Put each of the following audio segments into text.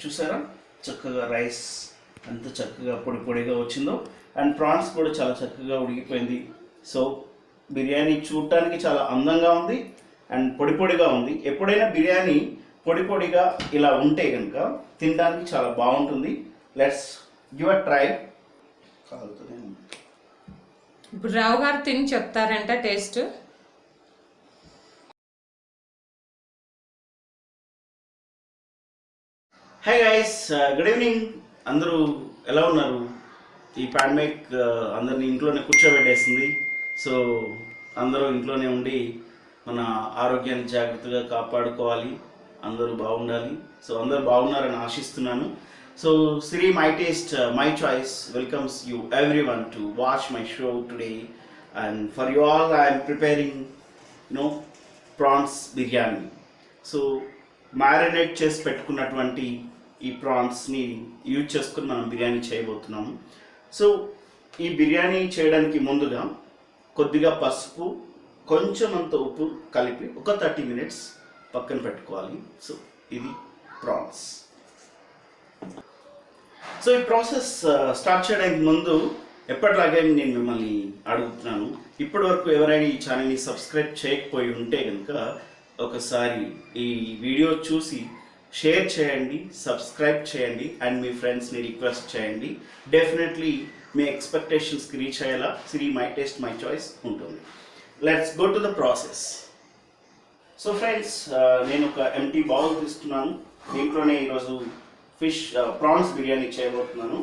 చూసారా చక్కగా రైస్ అంత చక్కగా పొడి పొడిగా వచ్చిందో, అండ్ ప్రాన్స్ కూడా చాలా చక్కగా ఉడికిపోయింది. సో బిర్యానీ చూడటానికి చాలా అందంగా ఉంది అండ్ పొడి పొడిగా ఉంది. ఎప్పుడైనా బిర్యానీ పొడి పొడిగా ఇలా ఉంటే కనుక తినడానికి చాలా బాగుంటుంది. Let's give a try. ఇప్పుడు రావు గారు తిని చెప్తారంట taste. Hi guys, good evening. అందరూ ఎలా ఉన్నారు? ఈ పాండమిక్ అందరినీ ఇంట్లోనే కూర్చోబెట్టేస్తుంది. సో అందరూ ఇంట్లోనే ఉండి మన ఆరోగ్యాన్ని జాగ్రత్తగా కాపాడుకోవాలి, అందరూ బాగుండాలి. సో అందరూ బాగున్నారని ఆశిస్తున్నాను. So Siri My Taste, My Choice welcomes you everyone to watch my show today, and for you all I am preparing prawns biryani. So marinate చేసి పెట్టుకున్నటువంటి ఈ ప్రాన్స్ని యూజ్ చేసుకుని మనం బిర్యానీ చేయబోతున్నాము. సో ఈ బిర్యానీ చేయడానికి ముందుగా కొద్దిగా పసుపు, కొంచెం అంత ఉప్పు కలిపి ఒక 30 minutes పక్కన పెట్టుకోవాలి. సో ఇది ప్రాన్స్. సో ఈ ప్రాసెస్ స్టార్ట్ చేయడానికి ముందు ఎప్పటిలాగే నేను మిమ్మల్ని అడుగుతున్నాను, ఇప్పటి వరకు ఎవరైనా ఈ ఛానల్ని సబ్స్క్రైబ్ చేయకపోయి ఉంటే కనుక ఒకసారి ఈ వీడియో చూసి షేర్ చేయండి, సబ్స్క్రైబ్ చేయండి అండ్ మీ ఫ్రెండ్స్ని రిక్వెస్ట్ చేయండి. డెఫినెట్లీ మీ ఎక్స్పెక్టేషన్స్కి రీచ్ అయ్యేలా Siri My Taste, My Choice ఉంటుంది. Let's go to the process. So friends, నేను ఒక ఎంటీ బౌల్ తీసుకున్నాను. దీంట్లోనే ఈరోజు ప్రాన్స్ బిర్యానీ చేయబోతున్నాను.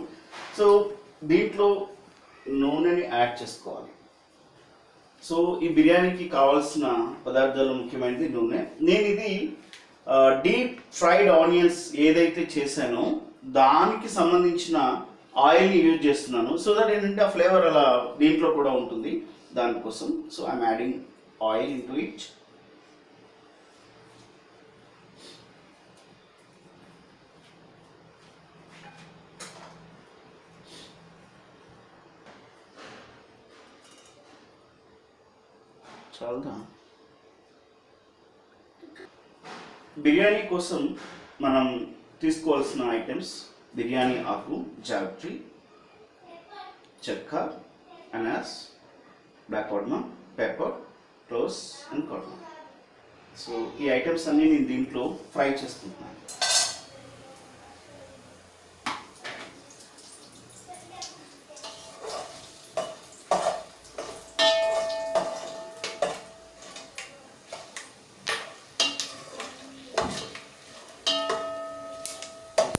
సో దీంట్లో నూనెని యాడ్ చేసుకోవాలి. సో ఈ బిర్యానీకి కావాల్సిన పదార్థాలు ముఖ్యమైనది నూనె. నేను ఇది డీప్ ఫ్రైడ్ ఆనియన్స్ ఏదైతే చేశానో దానికి సంబంధించిన ఆయిల్ని యూజ్ చేస్తున్నాను. సో దట్ ఏంటంటే ఆ ఫ్లేవర్ అలా దీంట్లో కూడా ఉంటుంది దానికోసం. So I'm adding oil into it. చాలుదా? బిర్యానీ కోసం మనం తీసుకోవాల్సిన ఐటమ్స్: బిర్యానీ ఆకు, జాగ్ట్రీ, చెక్క, అనాస్, black cardamom, pepper, cloves and cardamom. So ఈ ఐటమ్స్ అన్నీ నేను దీంట్లో ఫ్రై చేసుకుంటున్నాను.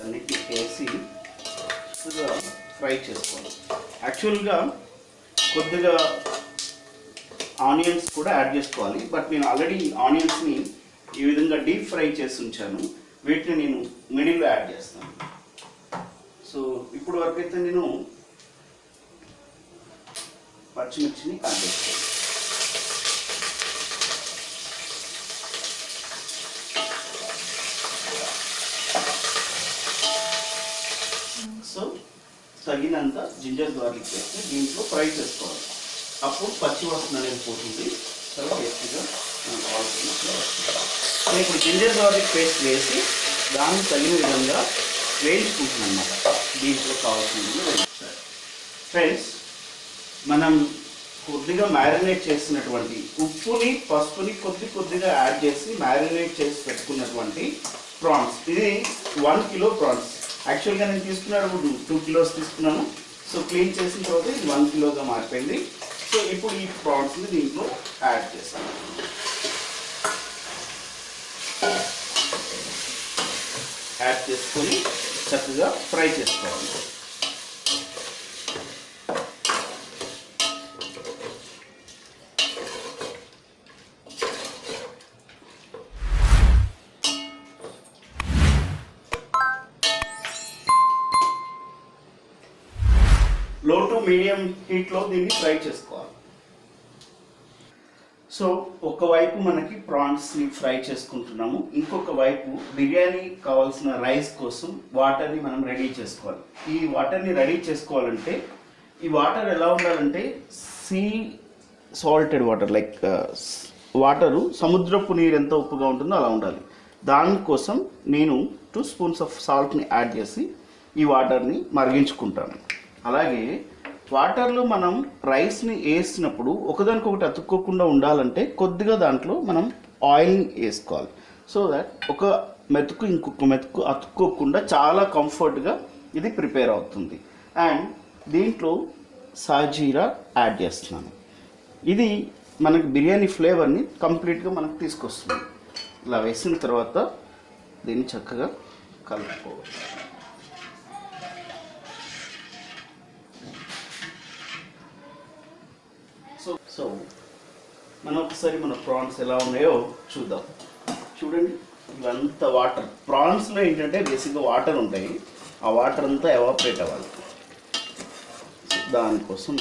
అన్నిటిని వేసి ఫ్రై చేసుకోవాలి. యాక్చువల్గా కొద్దిగా ఆనియన్స్ కూడా యాడ్ చేసుకోవాలి, బట్ నేను ఆల్రెడీ ఆనియన్స్ని ఈ విధంగా డీప్ ఫ్రై చేసి ఉంచాను. వీటిని నేను మిడిల్లో యాడ్ చేస్తాను. సో ఇప్పుడు వరకు అయితే నేను పచ్చిమిర్చిని యాడ్ చేస్తాను. సో తగినంత జింజర్ గార్లిక్ వేసి దీంట్లో ఫ్రై చేసుకోవాలి. అప్పుడు పచ్చి వాసన అనేది పోతుంది. చాలా టేస్టీగా మనకు కావాల్సినట్లు వస్తుంది. నేను ఇప్పుడు జింజర్ గార్లిక్ పేస్ట్ వేసి దాన్ని తగిన విధంగా వేయించుకుంటున్నాను అన్నమాట. దీంట్లో కావాల్సిన విధంగా వేయించాలి. ఫ్రెండ్స్, మనం కొద్దిగా మ్యారినేట్ చేసినటువంటి ఉప్పుని, పసుపుని కొద్దిగా యాడ్ చేసి మ్యారినేట్ చేసి పెట్టుకున్నటువంటి ప్రాన్స్. ఇది 1 kilo ప్రాన్స్. యాక్చువల్గా నేను తీసుకున్నప్పుడు 2 kilos తీసుకున్నాను. సో క్లీన్ చేసిన తర్వాత ఇది 1 kiloగా మారిపోయింది. సో ఇప్పుడు ఈ ప్రాన్స్ని దీంట్లో యాడ్ చేస్తాను. యాడ్ చేసుకొని చక్కగా ఫ్రై చేసుకోవాలి. లో టు మీడియం హీట్లో దీన్ని ఫ్రై చేసుకోవాలి. సో ఒకవైపు మనకి ప్రాన్స్ని ఫ్రై చేసుకుంటున్నాము, ఇంకొక వైపు బిర్యానీ కావాల్సిన రైస్ కోసం వాటర్ని మనం రెడీ చేసుకోవాలి. ఈ వాటర్ని రెడీ చేసుకోవాలంటే ఈ వాటర్ ఎలా ఉండాలంటే sea salted water, like water సముద్రపు నీరు ఎంత ఉప్పుగా ఉంటుందో అలా ఉండాలి. దానికోసం నేను 2 స్పూన్స్ ఆఫ్ సాల్ట్ని యాడ్ చేసి ఈ వాటర్ని మరిగించుకుంటాను. అలాగే వాటర్లో మనం రైస్ని వేసినప్పుడు ఒకదానికొకటి అతుక్కోకుండా ఉండాలంటే కొద్దిగా దాంట్లో మనం ఆయిల్ని వేసుకోవాలి. సో దట్ ఒక మెతుకు ఇంకొక మెతుకు అతుక్కోకుండా చాలా కంఫర్ట్గా ఇది ప్రిపేర్ అవుతుంది. అండ్ దీంట్లో సాజీరా యాడ్ చేస్తున్నాను. ఇది మనకి బిర్యానీ ఫ్లేవర్ని కంప్లీట్గా మనకు తీసుకొస్తుంది. ఇలా వేసిన తర్వాత దీన్ని చక్కగా కలుపుకోవాలి. సో మనం ఒకసారి మన ప్రాన్స్ ఎలా ఉన్నాయో చూద్దాం. చూడండి, ఇవంతా వాటర్. ప్రాన్స్లో ఏంటంటే బేసిక్గా వాటర్ ఉంటాయి, ఆ వాటర్ అంతా ఎవాపరేట్ అవ్వాలి. దానికోసం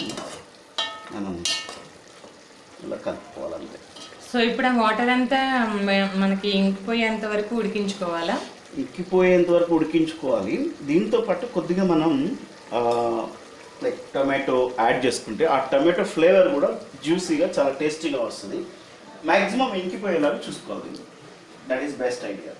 మనం ఇలా కలుపుకోవాలంటే. సో ఇప్పుడు ఆ వాటర్ అంతా మనకి ఇంకిపోయేంత వరకు ఉడికించుకోవాలా? ఇంకిపోయేంత వరకు ఉడికించుకోవాలి. దీంతో పాటు కొద్దిగా మనం లైక్ టొమాటో యాడ్ చేసుకుంటే ఆ టొమాటో ఫ్లేవర్ కూడా జ్యూసీగా చాలా టేస్టీగా వస్తుంది. మ్యాక్సిమం ఇంకిపోయేలాగా చూసుకోవాలి. That is best idea.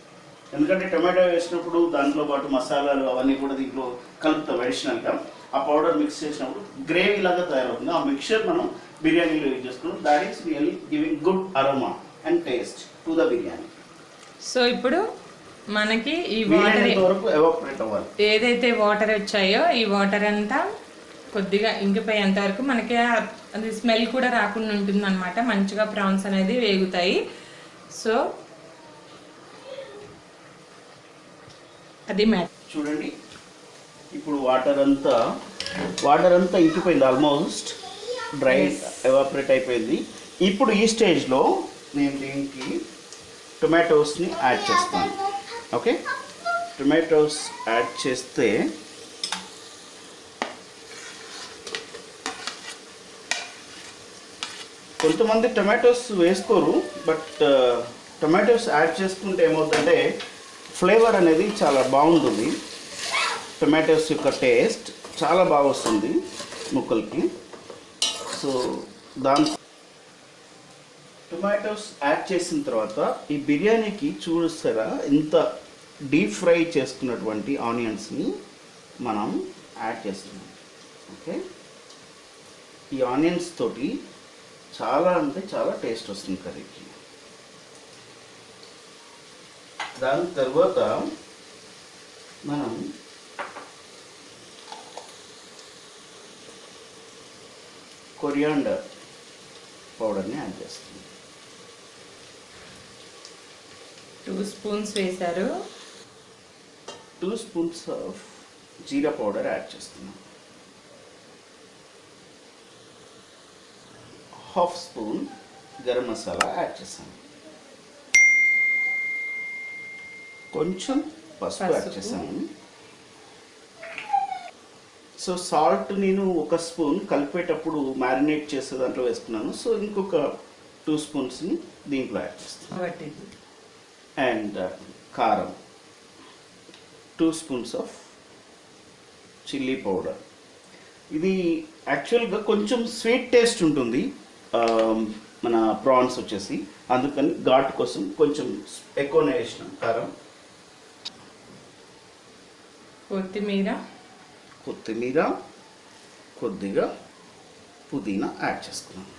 ఎందుకంటే టొమాటో వేసినప్పుడు దాంట్లో పాటు మసాలాలు అవన్నీ కూడా దీంట్లో కలుపుతాం అడిషనల్గా. ఆ పౌడర్ మిక్స్ చేసినప్పుడు గ్రేవీ లాగా తయారవుతుంది. ఆ మిక్చర్ మనం బిర్యానీలో యూజ్ చేసుకున్నాం. That is really giving good aroma and taste to the biryani. So ఇప్పుడు మనకి ఈ వాటర్ వరకు ఎవాపరేట్ అవ్వాలి. ఏదైతే వాటర్ వచ్చాయో ఈ వాటర్ అంతా కొద్దిగా ఇంకిపోయేంత వరకు మనకి అది స్మెల్ కూడా రాకుండా ఉంటుంది అనమాట. మంచిగా ప్రాన్స్ అనేది వేగుతాయి. సో అది మ్యాట్. చూడండి, ఇప్పుడు వాటర్ అంతా ఇంకిపోయింది. ఆల్మోస్ట్ డ్రై ఎవాపరేట్ అయిపోయింది. ఇప్పుడు ఈ స్టేజ్లో నేను దీనికి టొమాటోస్ని యాడ్ చేస్తాను. ఓకే, టొమాటోస్ యాడ్ చేస్తే కొంతమంది టొమాటోస్ వేసుకోరు, బట్ టొమాటోస్ యాడ్ చేసుకుంటే ఏమవుతుందంటే ఫ్లేవర్ అనేది చాలా బాగుంటుంది. టొమాటోస్ యొక్క టేస్ట్ చాలా బాగా వస్తుంది ముక్కలకి. సో టొమాటోస్ యాడ్ చేసిన తర్వాత ఈ బిర్యానీకి చూస్తారా ఎంత డీప్ ఫ్రై చేసుకున్నటువంటి ఆనియన్స్ని మనం యాడ్ చేస్తున్నాం. ఓకే, ఈ ఆనియన్స్ తోటి చాలా అంటే చాలా టేస్ట్ వస్తుంది కర్రీకి. దాని తర్వాత మనం కొరియాండర్ పౌడర్ని యాడ్ చేస్తాం. 2 స్పూన్స్ వేశారు. 2 spoons of jeera powder add చేస్తున్నాం. 1/2 స్పూన్ గరం మసాలా యాడ్ చేస్తాను. కొంచెం పసుపు యాడ్ చేశాను. సో సాల్ట్ నేను 1 స్పూన్ కలిపేటప్పుడు మ్యారినేట్ చేసే దాంట్లో వేసుకున్నాను. సో ఇంకొక 2 స్పూన్స్ని దీంట్లో యాడ్ చేస్తాను. అండ్ కారం 2 స్పూన్స్ ఆఫ్ చిల్లీ పౌడర్. ఇది యాక్చువల్గా కొంచెం స్వీట్ టేస్ట్ ఉంటుంది మన ప్రాన్స్ వచ్చేసి, అందుకని ఘాటు కోసం కొంచెం ఎక్కువనే వేసినాం కారం. కొత్తిమీర కొద్దిగా పుదీనా యాడ్ చేసుకున్నాం.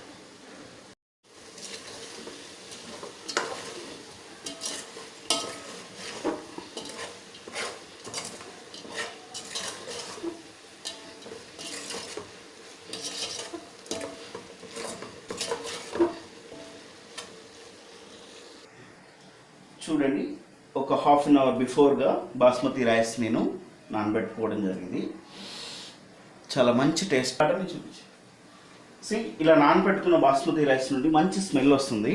చూడండి, ఒక 1/2 అవర్ బిఫోర్గా బాస్మతి రైస్ నేను నానబెట్టుకోవడం జరిగింది. చాలా మంచి టేస్ట్. వాటర్ని చూపించి ఇలా నానబెట్టుకున్న బాస్మతి రైస్ నుండి మంచి స్మెల్ వస్తుంది.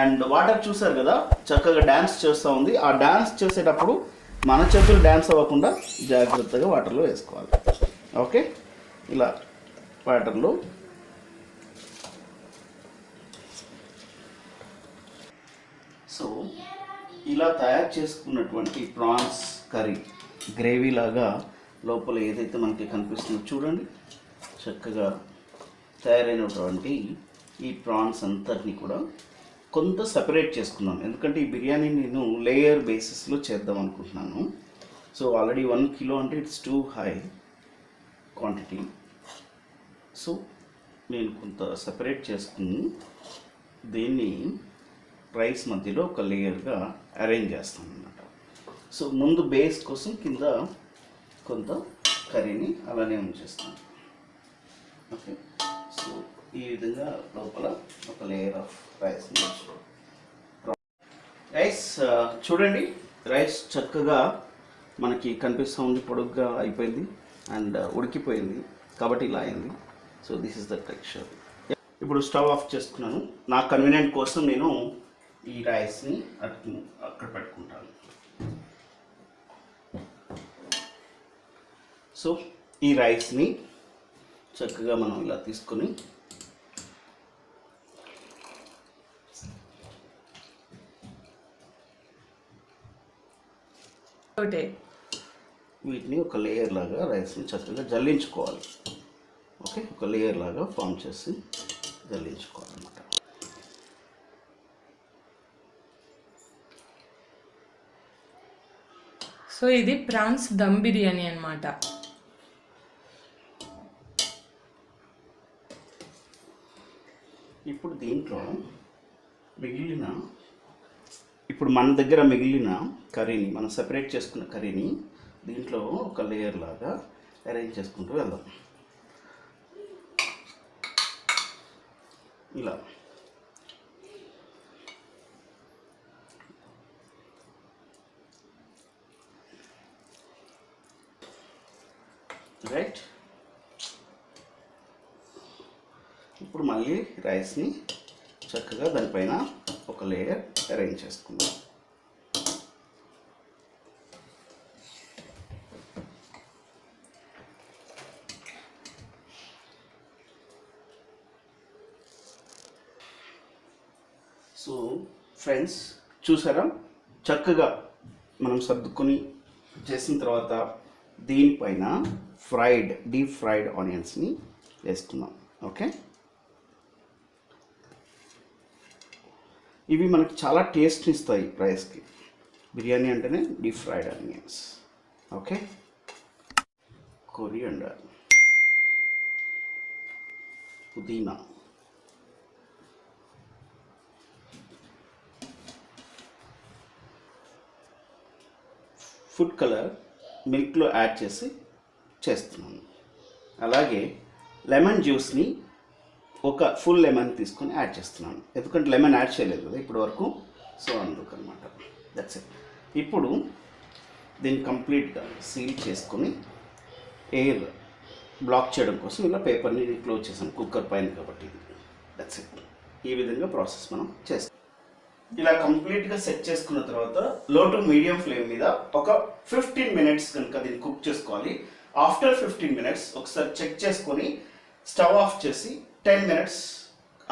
అండ్ వాటర్ చూసారు కదా, చక్కగా డ్యాన్స్ చేస్తూ ఉంది. ఆ డ్యాన్స్ చేసేటప్పుడు మన చేతులు డ్యాన్స్ అవ్వకుండా జాగ్రత్తగా వాటర్లో వేసుకోవాలి. ఓకే, ఇలా వాటర్లో సో ఇలా తయారు చేసుకున్నటువంటి ప్రాన్స్ కర్రీ గ్రేవీ లాగా లోపల ఏదైతే మనకి కనిపిస్తుందో చూడండి, చక్కగా తయారైనటువంటి ఈ ప్రాన్స్ అంతటిని కూడా కొంత సపరేట్ చేసుకున్నాను, ఎందుకంటే ఈ బిర్యానీ నేను లేయర్ బేసిస్లో చేద్దాం అనుకుంటున్నాను. సో ఆల్రెడీ 1 కిలో అంటే it's two high quantity. So నేను కొంత సపరేట్ చేసుకుని దీన్ని రైస్ మధ్యలో ఒక లేయర్గా అరేంజ్ చేస్తాను అన్నమాట. సో ముందు బేస్ కోసం కింద కొంత కర్రీని అలానే ఉంచేస్తాను. ఓకే, సో ఈ విధంగా లోపల ఒక లేయర్ ఆఫ్ రైస్ని చూడండి. రైస్ చక్కగా మనకి కనిపిస్తూ ఉంది, పొడుగ్గా అయిపోయింది అండ్ ఉడికిపోయింది కాబట్టి ఇలా అయింది. So this is the texture. ఇప్పుడు స్టవ్ ఆఫ్ చేసుకున్నాను. నా కన్వీనియంట్ కోసం నేను ఈ రైస్ని అక్కడ పెట్టుకుంటాను. సో ఈ రైస్ని చక్కగా మనం ఇలా తీసుకొని వీటిని ఒక లేయర్ లాగా రైస్ని చక్కగా జల్లించుకోవాలి. ఓకే, ఒక లేయర్ లాగా ఫామ్ చేసి జల్లించుకోవాలన్నమాట. సో ఇది ప్రాన్స్ దమ్ బిర్యానీ అన్నమాట. ఇప్పుడు దీంట్లో మన దగ్గర మిగిలిన కర్రీని, మనం సెపరేట్ చేసుకున్న కర్రీని దీంట్లో ఒక లేయర్ లాగా అరేంజ్ చేసుకుంటూ వెళ్దాం. ఇలా రైట్. ఇప్పుడు మళ్ళీ రైస్ని చక్కగా దానిపైన ఒక లేయర్ అరేంజ్ చేసుకుందాం. సో ఫ్రెండ్స్, చూసారా, చక్కగా మనం సర్దుకొని చేసిన తర్వాత దీనిపైన డీప్ ఫ్రైడ్ ఆనియన్స్ని వేసుకున్నాం. ఓకే, ఇవి మనకి చాలా టేస్ట్ ఇస్తాయి రైస్కి. బిర్యానీ అంటేనే deep fried onions. Okay, coriander, పుదీనా, ఫుడ్ కలర్ మిల్క్లో యాడ్ చేసి చేస్తున్నాను. అలాగే లెమన్ జ్యూస్ని ఒక ఫుల్ లెమన్ తీసుకొని యాడ్ చేస్తున్నాను, ఎందుకంటే లెమన్ యాడ్ చేయలేదు కదా ఇప్పటి వరకు. సో అందుకనమాట, దట్స్ ఇట్. ఇప్పుడు దీన్ని కంప్లీట్గా సీల్ చేసుకొని ఎయిర్ బ్లాక్ చేయడం కోసం ఇలా పేపర్ని క్లోజ్ చేసాను, కుక్కర్ పైన కాబట్టి. That's it. ఈ విధంగా ప్రాసెస్ మనం చేస్తాం. ఇలా కంప్లీట్గా సెట్ చేసుకున్న తర్వాత లో టు మీడియం ఫ్లేమ్ మీద ఒక 15 మినిట్స్ కనుక దీన్ని కుక్ చేసుకోవాలి. ఆఫ్టర్ 15 మినిట్స్ ఒకసారి చెక్ చేసుకొని స్టవ్ ఆఫ్ చేసి 10 మినిట్స్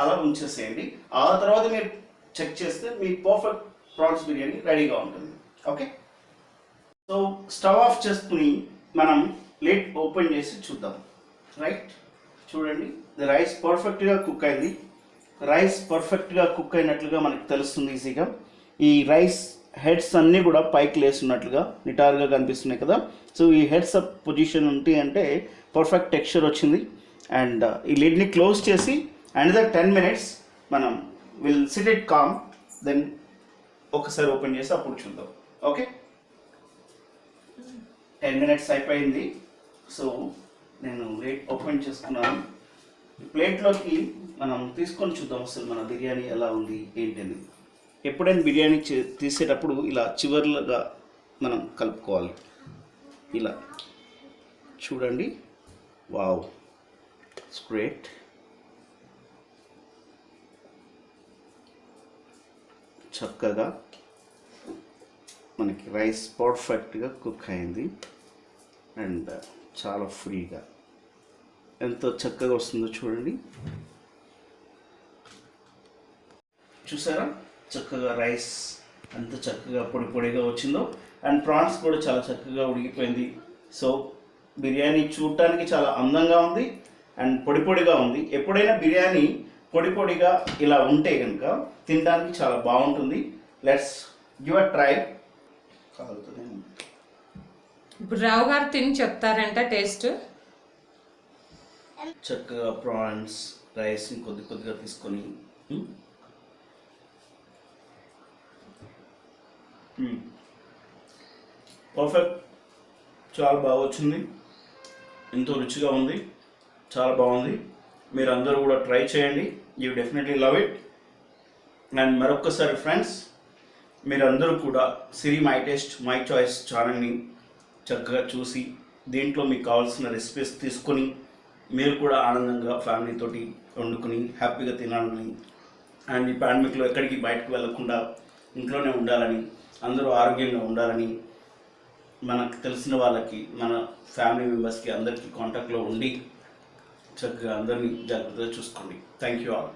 అలా ఉంచేసేయండి. ఆ తర్వాత మీరు చెక్ చేస్తే మీ పర్ఫెక్ట్ ప్రాన్స్ బిర్యానీ రెడీగా ఉంటుంది. ఓకే, సో స్టవ్ ఆఫ్ చేసుకుని మనం లిడ్ ఓపెన్ చేసి చూద్దాం. రైట్, చూడండి, రైస్ పర్ఫెక్ట్గా కుక్ అయింది. రైస్ పర్ఫెక్ట్గా కుక్ అయినట్లుగా మనకు తెలుస్తుంది ఈజీగా. ఈ రైస్ హెడ్స్ అన్నీ కూడా పైకి లేస్తున్నట్లుగా నిటారుగా కనిపిస్తున్నాయి కదా. సో ఈ హెడ్స్ అప్ పొజిషన్ ఉంటే అంటే పర్ఫెక్ట్ టెక్స్చర్ వచ్చింది. అండ్ ఈ లిడ్ని క్లోజ్ చేసి అనదర్ 10 మినిట్స్ మనం will sit it calm, then ఒకసారి ఓపెన్ చేసి అప్పుడు చూద్దాం. ఓకే, 10 మినిట్స్ అయిపోయింది. సో నేను లిడ్ ఓపెన్ చేసుకున్నాను. ప్లేట్లోకి మనం తీసుకొని చూద్దాం అసలు మన బిర్యానీ ఎలా ఉంది ఏంటని. ఎప్పుడైనా బిర్యానీ తీసేటప్పుడు ఇలా చివర్లుగా మనం కలుపుకోవాలి. ఇలా చూడండి, వావ్, ఇట్స్ గ్రేట్. చక్కగా మనకి రైస్ పర్ఫెక్ట్గా కుక్ అయింది అండ్ చాలా ఫ్రీగా ఎంతో చక్కగా వస్తుందో చూడండి. చూసారా, చక్కగా రైస్ ఎంత చక్కగా పొడి పొడిగా వచ్చిందో, అండ్ ప్రాన్స్ కూడా చాలా చక్కగా ఉడికిపోయింది. సో బిర్యానీ చూడటానికి చాలా అందంగా ఉంది అండ్ పొడి పొడిగా ఉంది. ఎప్పుడైనా బిర్యానీ పొడి పొడిగా ఇలా ఉంటే కనుక తినడానికి చాలా బాగుంటుంది. Let's give a try. కాలుతుంది. ఇప్పుడు రావు గారు తిని చెప్తారంట టేస్ట్. చక్కగా ప్రాన్స్ రైస్ని కొద్ది కొద్దిగా తీసుకొని పర్ఫెక్ట్, చాలా బాగా వచ్చింది, ఎంతో రుచిగా ఉంది, చాలా బాగుంది. మీరు అందరూ కూడా ట్రై చేయండి, you definitely love it. And మరొక్కసారి ఫ్రెండ్స్, మీరందరూ కూడా సిరి మై టేస్ట్ మై చాయిస్ ఛానల్ని చక్కగా చూసి దీంట్లో మీకు కావాల్సిన రెసిపీస్ తీసుకొని మీరు కూడా ఆనందంగా ఫ్యామిలీతోటి వండుకొని హ్యాపీగా తినాలని, అండ్ ఈ పాండమిక్లో ఎక్కడికి బయటకు వెళ్ళకుండా ఇంట్లోనే ఉండాలని, అందరూ ఆరోగ్యంగా ఉండాలని, మనకు తెలిసిన వాళ్ళకి మన ఫ్యామిలీ మెంబర్స్కి అందరికీ కాంటాక్ట్లో ఉండి చక్కగా అందరినీ జాగ్రత్తగా చూసుకోండి. Thank you all.